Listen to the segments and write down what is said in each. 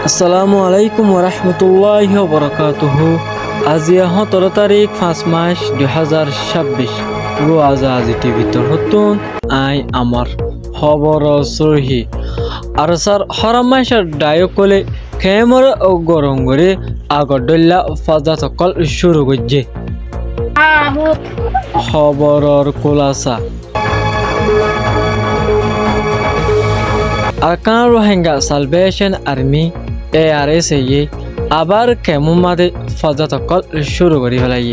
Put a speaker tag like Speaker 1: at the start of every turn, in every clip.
Speaker 1: আসসালামু আলাইকুম ওরহমতুল্লাহি ওবরাকাতুহু। আজি 17 তারিখ 5 মাস 2026 রোজা আজি টিভিতে হতুন আই আমার খবর সরহি আর স্যার হরমাইশার ডায়কলে খেমর ও গরম করে আগডল্লা ফাজা সকল শুরু করছে খবরর কোলাসা Arakan Rohingya salvation army ARS আবার কেমন মাদে ফজা তকল শুরু করি ফেলাই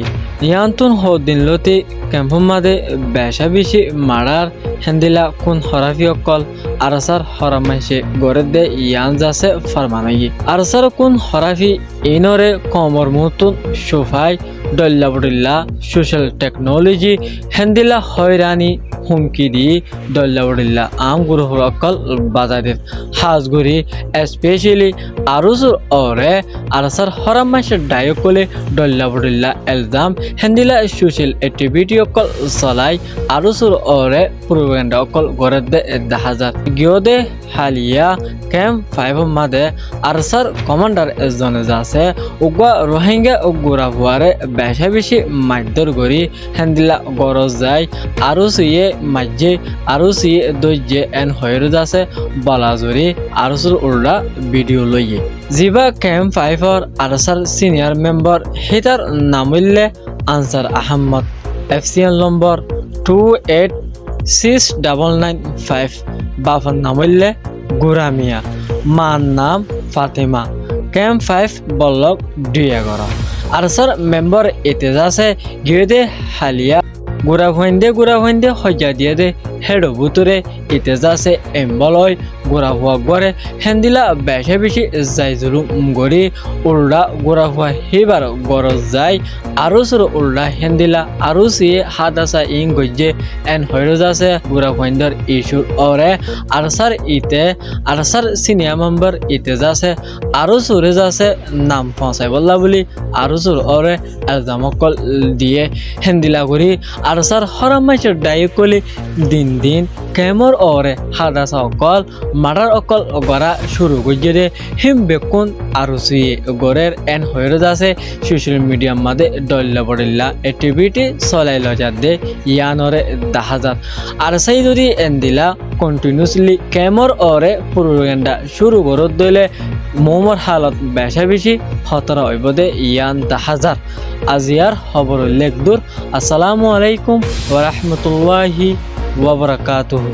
Speaker 1: ইয়ান্তন হদিন লতে কেমন মাদে বেশা বেশি মারার হেন্দিলা কোন হরাফি অকল আরসার হরামাইছে গড়ে দে ইয়ান যাছে ফরমানাই আরসার কোন হরাফি ইনরে কমর মতন সোফাই ডল্লা বডল্লা সোশ্যাল টেকনোলজি হেন্দিলা হয়রানি হুমকি দি ডল্লা বডল্লা আম গুরুহর অকল বাজাদের হাজগুড়ি স্পেশালি আরুসুর ওরে আরসার হরামাইছে ডায়কলে ডল্লা বডল্লা এলজাম হেন্দিলা সোশ্যাল অ্যাক্টিভিটি অকল চলাই আরুসুর ওরে প্রোপাগান্ডা অকল গড়ে দে 10,000 গিয়দে হালিয়া ক্যাম্প 5 মাদে আরসার কমান্ডার এজনে যাছে উগা রোহিঙ্গা ও গোরা ভুয়ারে বেশা বেশি মাইদর গরি হেন্দিলা গরজ যায় আরো সিয়ে মাজ্জে আরো সিয়ে দইজে এন হয়রো যাছে বলাজরি আরসুর উল্লা ভিডিও লইয়ে জিবা ক্যাম্প 5 আরসার সিনিয়র মেম্বার হিতার নামিল্লে আনসার আহমদ FCN নম্বর 286995 বাফার নামিল্লে গুরামিয়া মান নাম ফাতেমা ক্যাম্প 5 বল্লক 211 আরসার মেম্বার এতে যাছে গিয়ে হালিয়া গুড়া ভইন্দে হজ্জা দিয়ে দে হেডো বুতুরে এতে যাছে এম্বলয় গোড়া হুয়া গড়ে হেন্দিলা বেশে বেশি যাই জুলু গড়ি উল্ডা গোড়া হুয়া হিবার গরজ যায় আরো সর উল্ডা হেন্দিলা আরো সিয়ে হাদাসা ইং গজ্জে এন হইরো যাছে গোড়া ভইন্দর ইস্যুর ওরে আরসার ইতে আরসার সিনিয়র মেম্বার ইতে যাছে আরো সরে যাছে নাম পৌঁছাই বললা বলি আরো সর ওরে এলজামকল দিয়ে হেন্দিলা করি আরসার হরামাইছের ডাইকলি দিন দিন কেমর ওরে হাদাসা অকল মারার অকল গড়া শুরু করছে দে হিম বেকুন আরো সুয়ে গড়ের এন হয়ে যাচ্ছে সোশ্যাল মিডিয়ার মাঝে ডল্লা বডল্লা অ্যাক্টিভিটি চলাই লজার দে ইয়ানরে 10,000 আর সেই যদি এন দিলা কন্টিনিউসলি কেমর ওরে প্রোপাগান্ডা শুরু করত দিলে মোমর হালত বেশা বেশি খতরা হইব দে ইয়ান 10,000 আজিয়ার খবর লেখদুর আসসালামু আলাইকুম ওয়া রাহমাতুল্লাহি ওয়া বারাকাতুহু।